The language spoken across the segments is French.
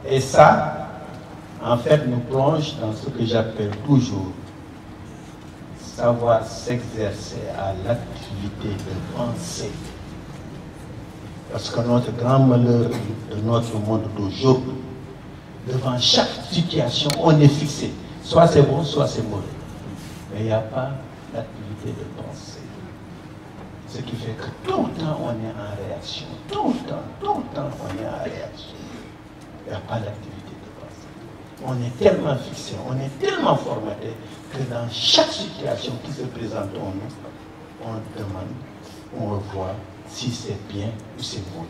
Et ça, en fait, nous plonge dans ce que j'appelle toujours savoir s'exercer à l'activité de penser. Parce que notre grand malheur de notre monde d'aujourd'hui, devant chaque situation, on est fixé. Soit c'est bon, soit c'est mauvais. Mais il n'y a pas l'activité de penser. Ce qui fait que tout le temps, on est en réaction. Tout le temps, on est en réaction. Il n'y a pas d'activité de pensée. On est tellement fixé, on est tellement formaté que dans chaque situation qui se présente en nous, on demande, on voit si c'est bien ou c'est mauvais.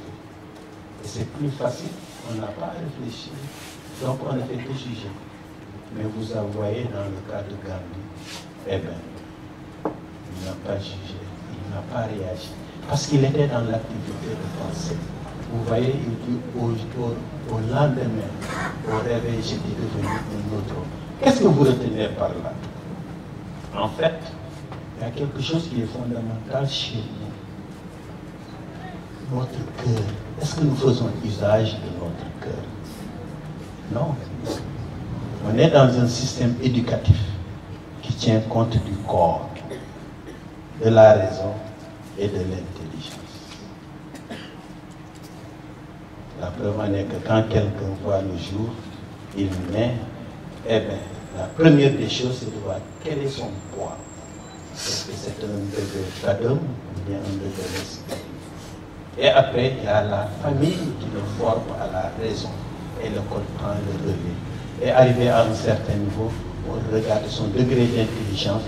Et c'est plus facile, on n'a pas à réfléchir, donc on ne fait que juger. Mais vous voyez dans le cas de Gandhi, eh bien, il n'a pas jugé, il n'a pas réagi, parce qu'il était dans l'activité de penser. Vous voyez, il dit au lendemain, au réveil, j'étais devenu un autre homme. Qu'est-ce que vous retenez par là? En fait, il y a quelque chose qui est fondamental chez nous. Notre cœur. Est-ce que nous faisons usage de notre cœur? Non. On est dans un système éducatif qui tient compte du corps, de la raison et de l'intelligence. La preuve en est que quand quelqu'un voit le jour, il naît, eh bien, la première des choses, c'est de voir quel est son poids. Est-ce que c'est un bébé cadom ou bien un bébé respectif? Et après, il y a la famille qui le forme à la raison. Et l'école prend le relais. Et arrivé à un certain niveau, on regarde son degré d'intelligence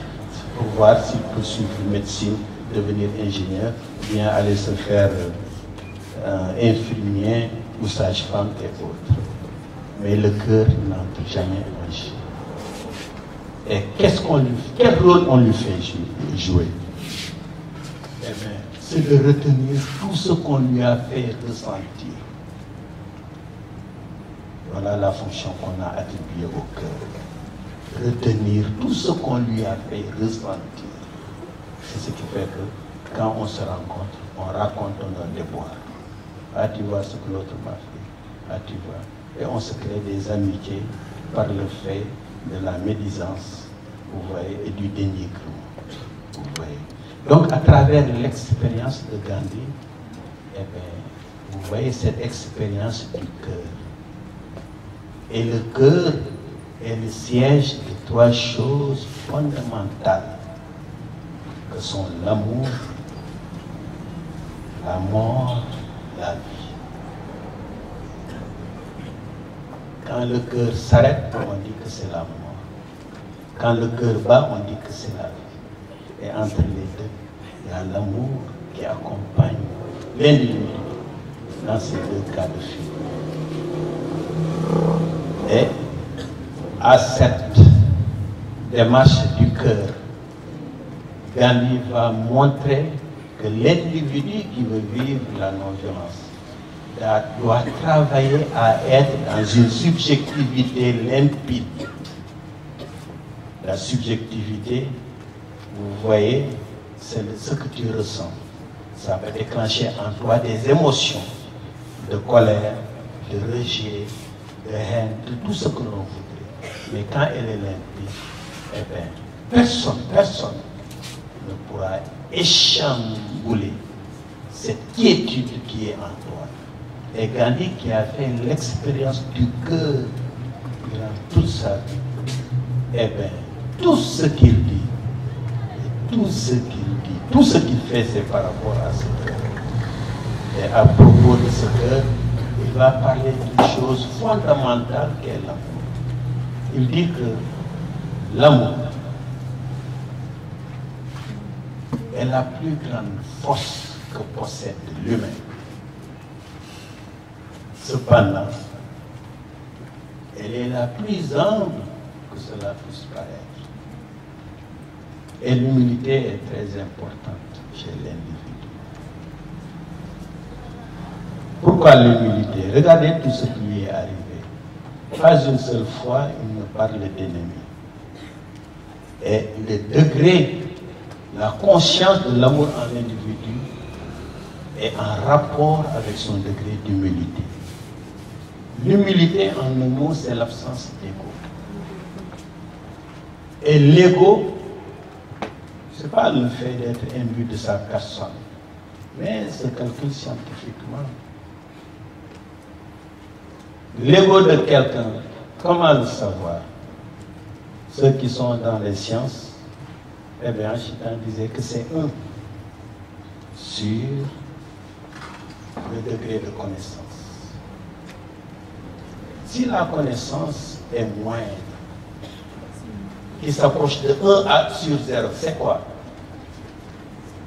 pour voir s'il peut suivre médecine, devenir ingénieur, ou bien aller se faire infirmier ou sage-femme et autres. Mais le cœur n'entre jamais en jeu. Et quel rôle on lui fait jouer? Eh bien, c'est de retenir tout ce qu'on lui a fait ressentir. Voilà la fonction qu'on a attribuée au cœur. Retenir tout ce qu'on lui a fait ressentir. C'est ce qui fait que quand on se rencontre, on raconte nos déboires. Ah, tu vois ce que l'autre m'a fait. Ah, tu vois. Et on se crée des amitiés par le fait de la médisance, vous voyez, et du dénigrement, vous voyez. Donc, à travers l'expérience de Gandhi, eh bien, vous voyez cette expérience du cœur. Et le cœur est le siège de trois choses fondamentales, que sont l'amour, la mort, la vie. Quand le cœur s'arrête, on dit que c'est la mort. Quand le cœur bat, on dit que c'est la vie. Et entre les deux, il y a l'amour qui accompagne l'individu dans ces deux cas de figure. Et à cette démarche du cœur, Gandhi va montrer que l'individu qui veut vivre la non-violence doit travailler à être dans une subjectivité limpide. La subjectivité, vous voyez, c'est ce que tu ressens. Ça va déclencher en toi des émotions de colère, de rejet, de haine, de tout ce que l'on voudrait. Mais quand elle est limpide, eh bien, personne ne pourra échambouler cette quiétude qui est en toi. Et Gandhi, qui a fait l'expérience du cœur durant toute sa vie, eh bien, tout ce qu'il dit, tout ce qu'il fait, c'est par rapport à ce cœur. Et à propos de ce cœur, il va parler d'une chose fondamentale qu'est l'amour. Il dit que l'amour est la plus grande force que possède l'humain. Cependant, elle est la plus humble que cela puisse paraître. Et l'humilité est très importante chez l'individu. Pourquoi l'humilité? Regardez tout ce qui lui est arrivé. Pas une seule fois, il ne parle d'ennemi. Et le degré, la conscience de l'amour en l'individu est en rapport avec son degré d'humilité. L'humilité, en un mot, c'est l'absence d'ego. Et l'ego, ce n'est pas le fait d'être imbu de sa personne, mais c'est calculé scientifiquement. L'ego de quelqu'un, comment le savoir? Ceux qui sont dans les sciences, eh bien, Einstein disait que c'est un sur le degré de connaissance. Si la connaissance est moindre, qui s'approche de 1 sur 0, c'est quoi?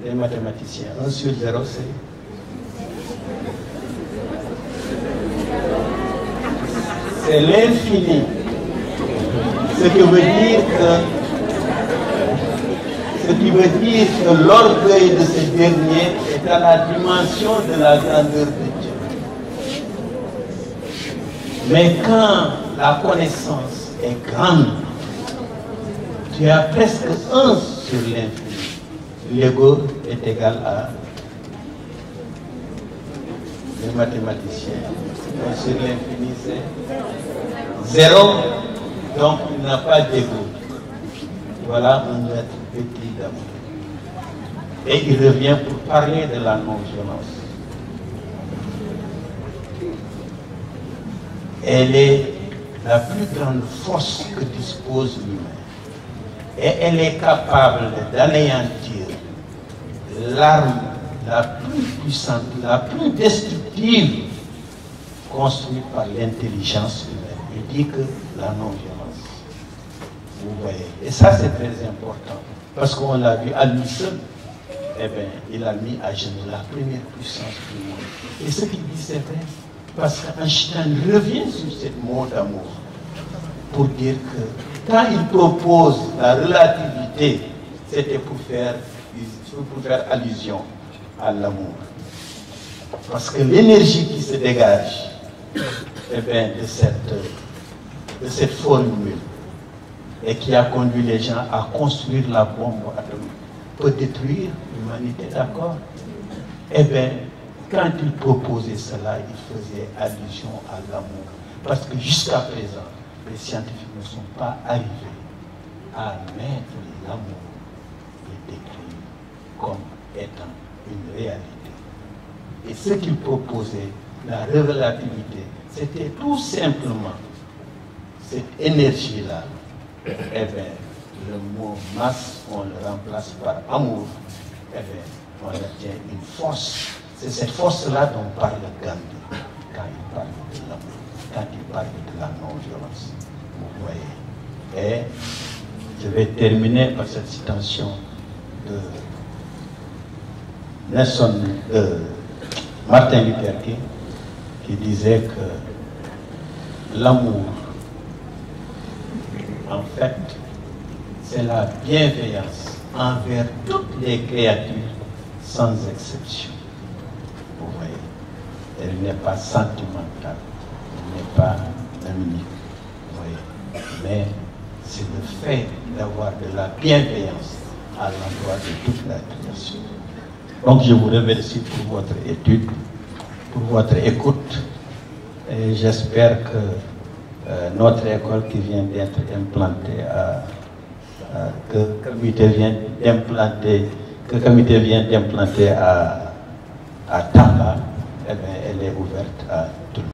Les mathématiciens, 1 sur 0, c'est l'infini. Ce qui veut dire que l'orgueil de ce dernier est à la dimension de la grandeur de Dieu. Mais quand la connaissance est grande, tu as presque 1 sur l'infini. L'ego est égal à les mathématiciens. 1 sur l'infini, c'est 0. Donc, il n'a pas d'ego. Voilà un être petit d'amour. Et il revient pour parler de la non-violence. Elle est la plus grande force que dispose l'humain. Et elle est capable d'anéantir l'arme la plus puissante, la plus destructive, construite par l'intelligence humaine. Il dit que la non-violence. Vous voyez. Et ça, c'est très important. Parce qu'on l'a vu à lui seul. Eh bien, il a mis à genoux la première puissance du monde. Et ce qu'il dit, c'est vrai. Parce qu'Einstein revient sur ce mot d'amour pour dire que quand il propose la relativité, c'était pour faire allusion à l'amour. Parce que l'énergie qui se dégage eh bien, de cette formule et qui a conduit les gens à construire la bombe atomique peut détruire l'humanité, d'accord? Eh bien, quand il proposait cela, il faisait allusion à l'amour. Parce que jusqu'à présent, les scientifiques ne sont pas arrivés à mettre l'amour et décrire comme étant une réalité. Et ce qu'il proposait, la relativité, c'était tout simplement cette énergie-là. Eh bien, le mot masse, on le remplace par amour. Eh bien, on obtient une force. C'est cette force-là dont parle Gandhi quand il parle de l'amour, quand il parle de la non-violence. Vous voyez. Et je vais terminer par cette citation de Martin Luther King, qui disait que l'amour, en fait, c'est la bienveillance envers toutes les créatures sans exception. Vous voyez, elle n'est pas sentimentale, elle n'est pas unique. Vous voyez, mais c'est le fait d'avoir de la bienveillance à l'endroit de toute la création. Donc je vous remercie pour votre étude, pour votre écoute, et j'espère que notre école qui vient d'être implantée que le comité vient d'implanter à Tamba, eh bien, elle est ouverte à tout le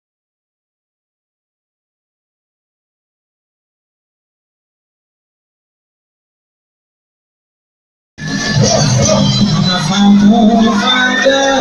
monde. Father,